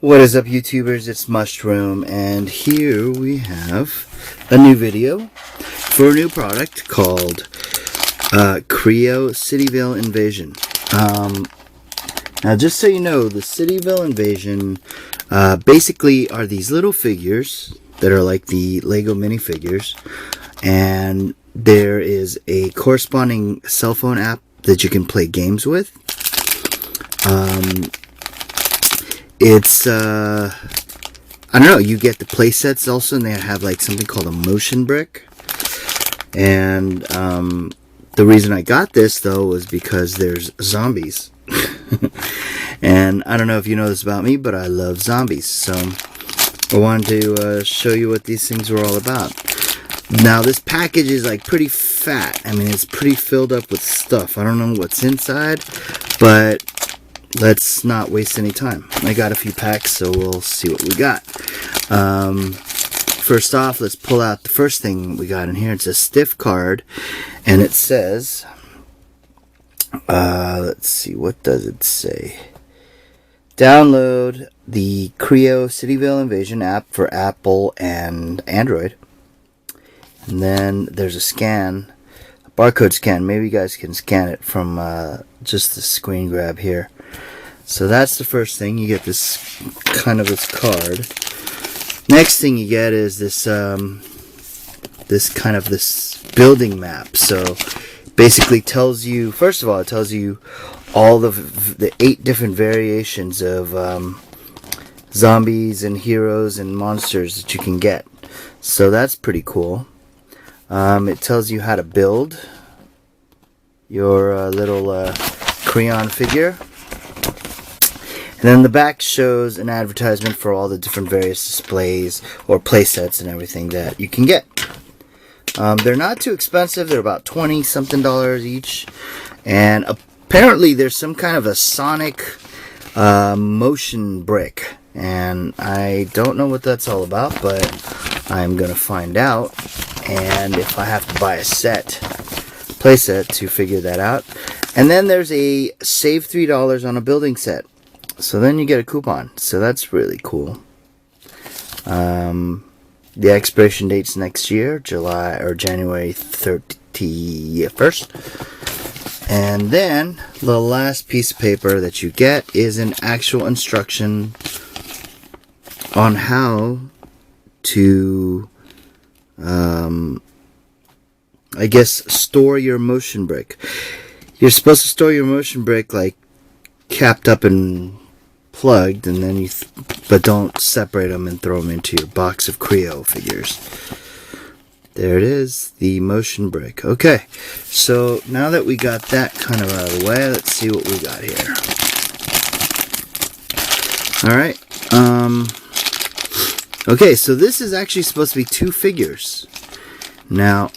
What is up, YouTubers? It's Mushroom, and here we have a new video for a new product called KRE-O Cityville Invasion. Now, just so you know, the Cityville Invasion basically are these little figures that are like the Lego minifigures, and there is a corresponding cell phone app that you can play games with. It's, I don't know, you get the play sets also, and they have like something called a motion brick. And the reason I got this, though, was because there's zombies. And I don't know if you know this about me, but I love zombies. So I wanted to show you what these things were all about. Now, this package is like pretty fat. I mean, it's pretty filled up with stuff. I don't know what's inside, but let's not waste any time. I got a few packs, so we'll see what we got. First off, let's pull out the first thing we got in here. It's a stiff card, and it says, let's see, what does it say? Download the KRE-O Cityville Invasion app for Apple and Android. And then there's a scan, a barcode scan. Maybe you guys can scan it from just the screen grab here. So that's the first thing. You get this kind of this card. Next thing you get is this this building map. So basically tells you, first of all, it tells you all the 8 different variations of zombies and heroes and monsters that you can get. So that's pretty cool. It tells you how to build your little Kreon figure. And then the back shows an advertisement for all the different various displays or play sets and everything that you can get. They're not too expensive. They're about $20-something each. And apparently there's some kind of a sonic motion brick. And I don't know what that's all about, but I'm going to find out. And if I have to buy a play set to figure that out. And then there's a save $3 on a building set. So then you get a coupon. So that's really cool. The expiration date's next year, January 31st. And then the last piece of paper that you get is an actual instruction on how to, I guess, store your motion brick. You're supposed to store your motion brick like capped up and plugged, and then but don't separate them and throw them into your box of KRE-O figures. There it is, the motion brick. Okay, so now that we got that kind of out of the way, let's see what we got here. Alright, okay, so this is actually supposed to be 2 figures. Now,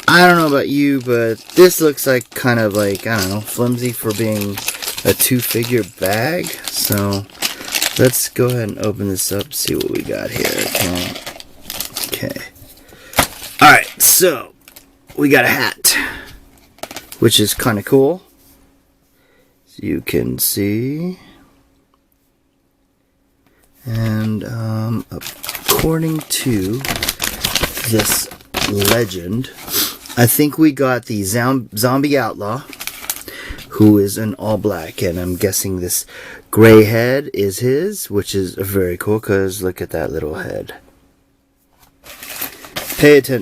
I don't know about you, but this looks like kind of like, I don't know, flimsy for being a 2-figure bag. So let's go ahead and open this up, see what we got here. Okay. Alright, so we got a hat, which is kind of cool. So you can see. And according to this legend, I think we got the zombie outlaw, who is in all black, and I'm guessing this gray head is his, which is very cool, because look at that little head.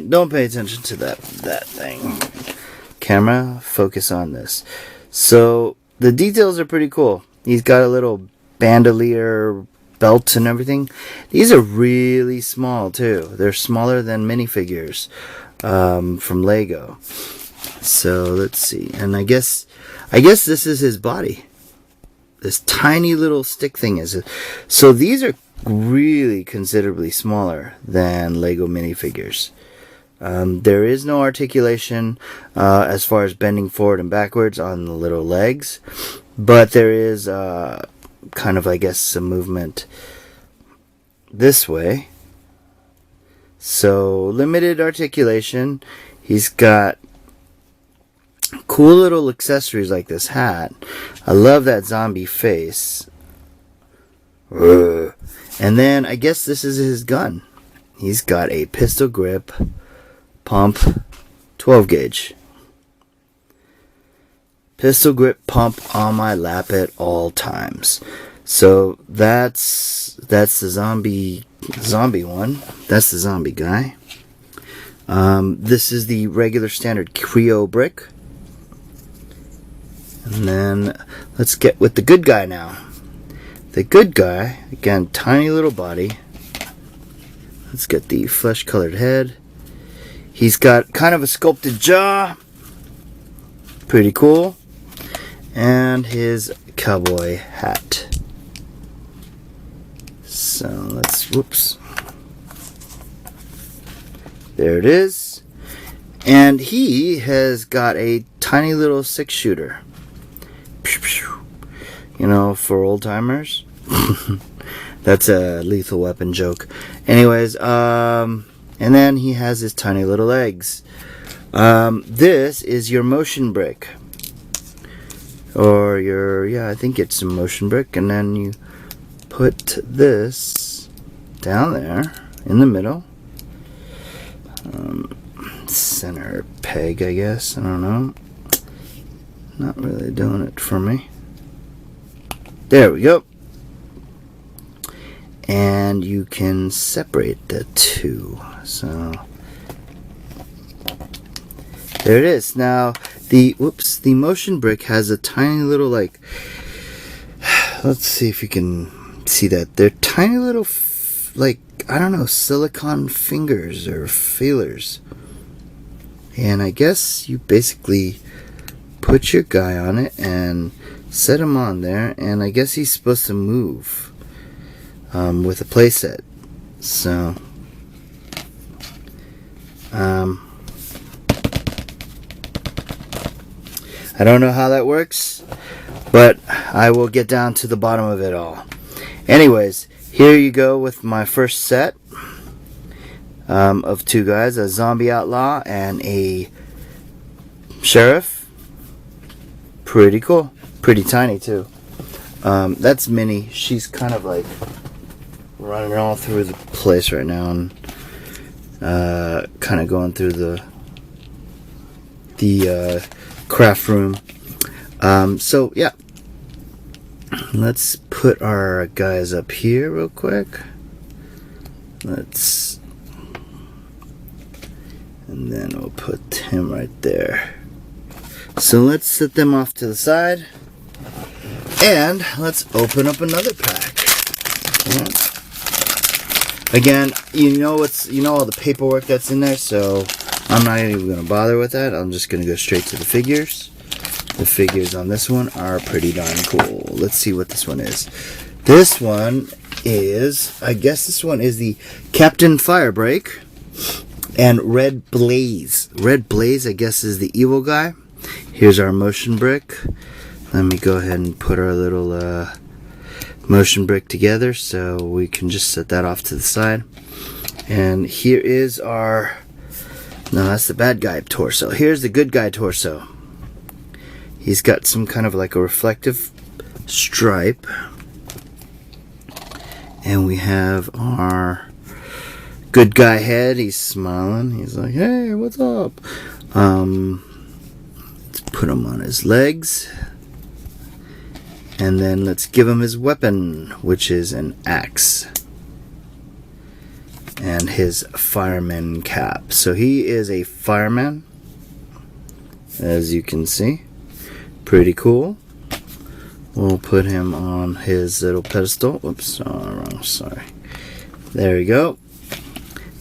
Don't pay attention to that thing. Camera, focus on this. So the details are pretty cool. He's got a little bandolier belt and everything. These are really small too. They're smaller than minifigures from Lego. So let's see, and I guess this is his body. This tiny little stick thing is it. So these are really considerably smaller than Lego minifigures. There is no articulation as far as bending forward and backwards on the little legs, but there is kind of, I guess, some movement this way. So limited articulation. He's got cool little accessories like this hat. I love that zombie face. And then I guess this is his gun. He's got a pistol grip pump 12 gauge. Pistol grip pump on my lap at all times. So that's the zombie one. That's the zombie guy. This is the regular standard KRE-O brick. And then let's get with the good guy now. The good guy, again, tiny little body. Let's get the flesh colored head. He's got kind of a sculpted jaw. Pretty cool. And his cowboy hat. So let's, whoops. There it is. And he has got a tiny little 6-shooter. You know, for old timers. That's a Lethal Weapon joke. Anyways, and then he has his tiny little legs. This is your motion brick. Or your, yeah, I think it's a motion brick. And then you put this down there in the middle. Center peg, I guess. I don't know. Not really doing it for me. There we go. And you can separate the two. So there it is. Now the motion brick has a tiny little, like, let's see if you can see that. They're tiny little like, I don't know, silicone fingers or feelers. And I guess you basically put your guy on it and set him on there, and I guess he's supposed to move with a playset. So I don't know how that works, but I will get down to the bottom of it all. Anyways, here you go with my first set of two guys, a zombie outlaw and a sheriff. Pretty cool. Pretty tiny too. That's Minnie. She's kind of like running all through the place right now and kind of going through the craft room. So yeah, let's put our guys up here real quick. And then we'll put him right there. So let's set them off to the side, and let's open up another pack. Yeah. Again, you know all the paperwork that's in there, so I'm not even going to bother with that. I'm just going to go straight to the figures. The figures on this one are pretty darn cool. Let's see what this one is. This one is, I guess this one is the Captain Firebreak and Red Blaze. Red Blaze, I guess, is the evil guy. Here's our motion brick. Let me go ahead and put our little motion brick together so we can just set that off to the side. And here is our, no, that's the bad guy torso. Here's the good guy torso. He's got some kind of like a reflective stripe. And we have our good guy head. He's smiling. He's like, hey, what's up? Let's put him on his legs. And then let's give him his weapon, which is an axe. And his fireman cap. So he is a fireman, as you can see. Pretty cool. We'll put him on his little pedestal. Oops, wrong, sorry. There we go.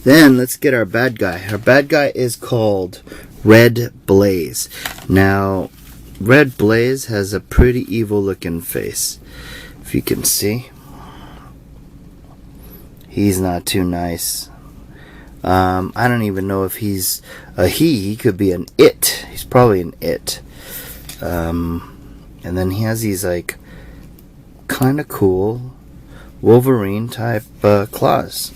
Then let's get our bad guy. Our bad guy is called Red Blaze. Now, Red Blaze has a pretty evil looking face, if you can see. He's not too nice. I don't even know if he's a he. He could be an it. He's probably an it. And then he has these like kind of cool Wolverine type claws.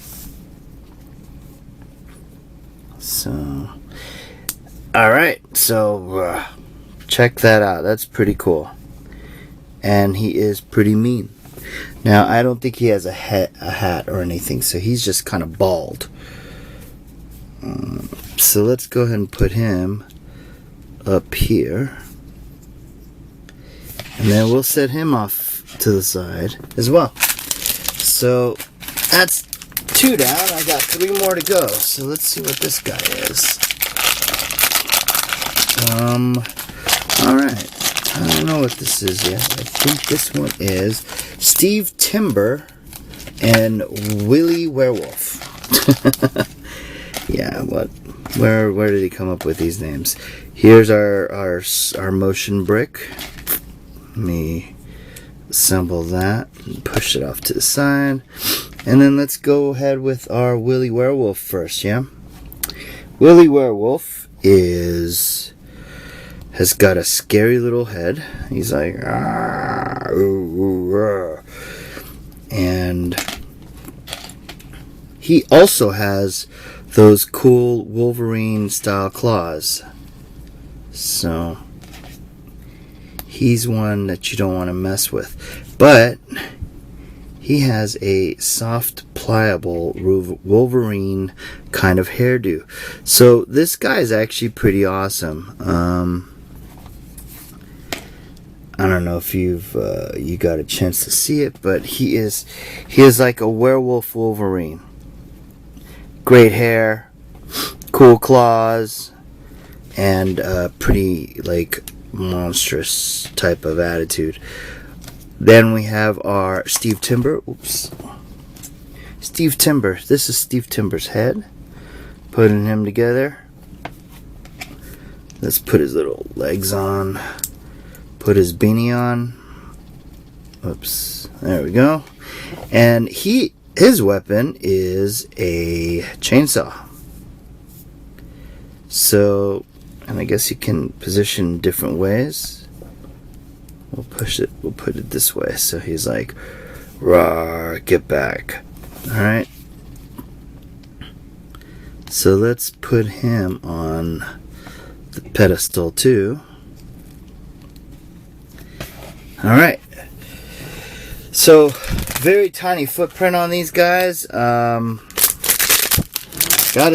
So, alright, so check that out. That's pretty cool. And he is pretty mean. Now, I don't think he has a hat or anything, so he's just kind of bald. So let's go ahead and put him up here. And then we'll set him off to the side as well. So that's 2 down. I got 3 more to go. So let's see what this guy is. Alright. I don't know what this is yet. I think this one is Steve Timber and Willy Werewolf. Yeah, where did he come up with these names? Here's our motion brick. Let me assemble that and push it off to the side. And then let's go ahead with our Willy Werewolf first, yeah? Willy Werewolf has got a scary little head. He's like, "Ah, ooh, ooh, ah." And he also has those cool Wolverine style claws. So he's one that you don't want to mess with. But he has a soft, pliable Wolverine kind of hairdo. So this guy is actually pretty awesome. I don't know if you got a chance to see it, but he is like a werewolf Wolverine. Great hair, cool claws, and pretty like monstrous type of attitude. Then we have our Steve Timber. Oops. Steve Timber. This is Steve Timber's head. Putting him together. Let's put his little legs on. Put his beanie on. Oops. There we go. And his weapon is a chainsaw. So, and I guess you can position different ways. We'll put it this way. So he's like, "Rawr, get back." Alright. So let's put him on the pedestal too. Alright. So, very tiny footprint on these guys. Gotta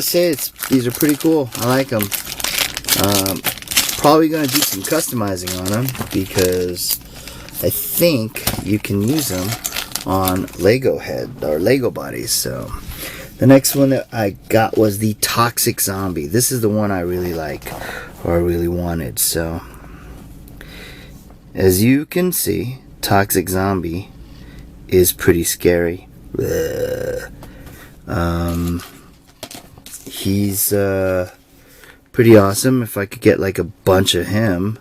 say, these are pretty cool. I like them. Probably gonna do some customizing on them because I think you can use them on Lego head or Lego bodies. So the next one that I got was the Toxic Zombie. This is the one I really like, or I really wanted. So as you can see, Toxic Zombie is pretty scary. He's pretty awesome. If I could get like a bunch of him,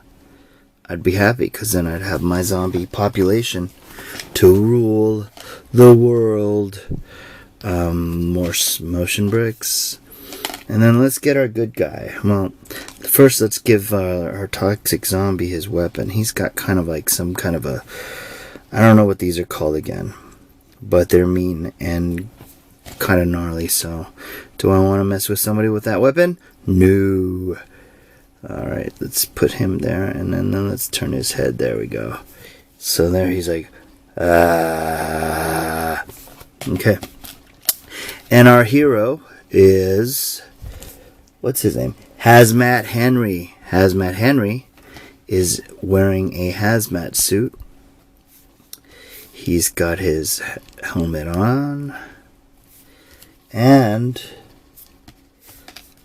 I'd be happy, because then I'd have my zombie population to rule the world. More motion bricks. And then let's get our good guy. Well, first let's give our Toxic Zombie his weapon. He's got kind of like some kind of a, I don't know what these are called again, but they're mean and kind of gnarly. So do I want to mess with somebody with that weapon? No. Alright, let's put him there, and then let's turn his head. There we go. So there he's like, ah. Okay. And our hero is, what's his name? Hazmat Henry. Hazmat Henry is wearing a hazmat suit. He's got his helmet on. And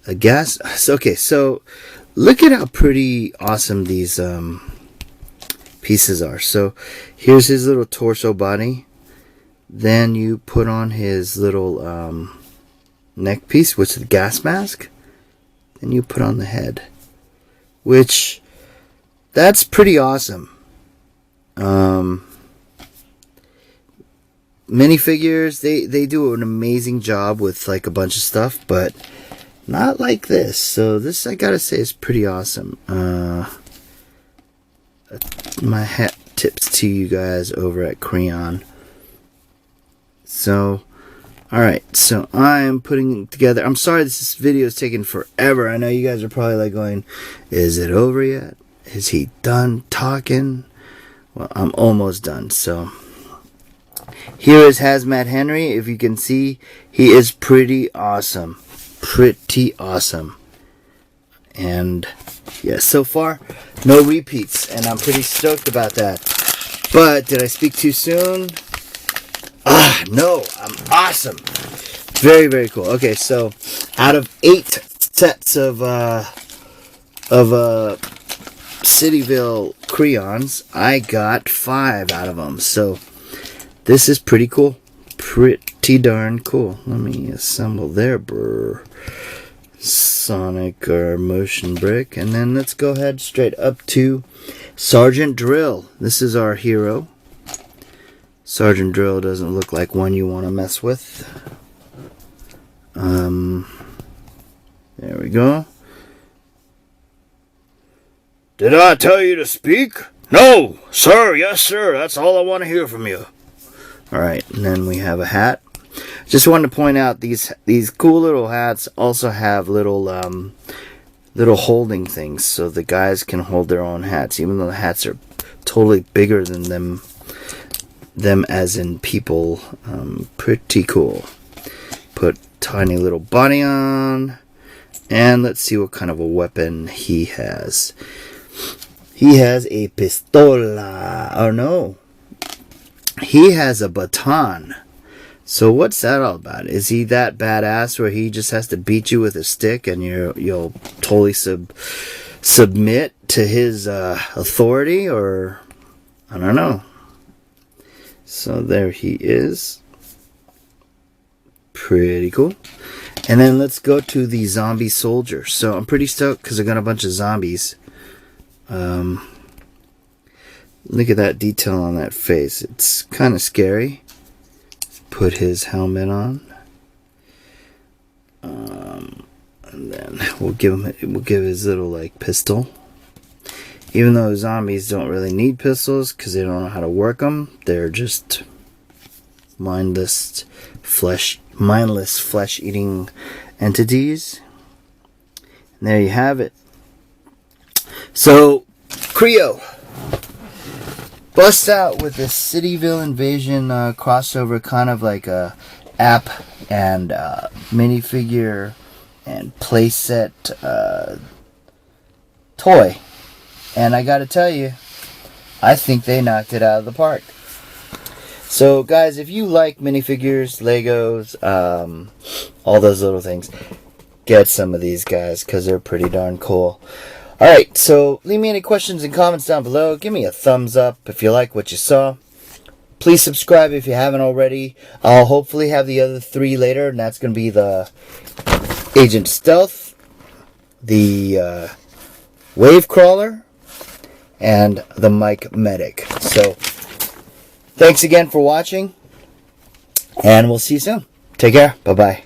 a gas. Okay, so look at how pretty awesome these pieces are. So here's his little torso body. Then you put on his little neck piece, which is the gas mask. Then you put on the head, which that's pretty awesome. Minifigures, they do an amazing job with like a bunch of stuff, but not like this. So this, I gotta say, is pretty awesome. My hat tips to you guys over at KRE-O. So, alright, so I'm putting it together. I'm sorry this video is taking forever. I know you guys are probably like going, is it over yet? Is he done talking? Well, I'm almost done. So Here is Hazmat Henry. If you can see, he is pretty awesome. Pretty awesome. And yeah, so far, no repeats. And I'm pretty stoked about that. But did I speak too soon? No, I'm awesome. Very, very cool. Okay, so out of 8 sets of Cityville Kreons, I got 5 out of them. So this is pretty cool. Pretty darn cool. Let me assemble there, brr. Sonic or motion brick. And then let's go ahead straight up to Sergeant Drill. This is our hero. Sergeant Drill doesn't look like one you want to mess with. There we go. Did I tell you to speak? No, sir. Yes, sir. That's all I want to hear from you. Alright, and then we have a hat. Just wanted to point out these cool little hats also have little holding things, so the guys can hold their own hats, even though the hats are totally bigger than them as in people. Pretty cool. Put tiny little body on, and let's see what kind of a weapon he has. He has a pistola. Oh no, he has a baton. So what's that all about? Is he that badass where he just has to beat you with a stick and you'll totally submit to his authority? Or I don't know. So there he is. Pretty cool. And then let's go to the zombie soldier. So I'm pretty stoked because I got a bunch of zombies. Look at that detail on that face. It's kind of scary. Put his helmet on. And then we'll give his little like pistol. Even though zombies don't really need pistols because they don't know how to work them, they're just mindless flesh-eating entities. And there you have it. So, KRE-O busts out with the Cityville Invasion crossover, kind of like a app and minifigure and playset toy. And I gotta tell you, I think they knocked it out of the park. So guys, if you like minifigures, Legos, all those little things, get some of these guys because they're pretty darn cool. Alright, so leave me any questions and comments down below. Give me a thumbs up if you like what you saw. Please subscribe if you haven't already. I'll hopefully have the other 3 later, and that's going to be the Agent Stealth, the Wave Crawler, and the Mike Medic. So, thanks again for watching, and we'll see you soon. Take care. Bye-bye.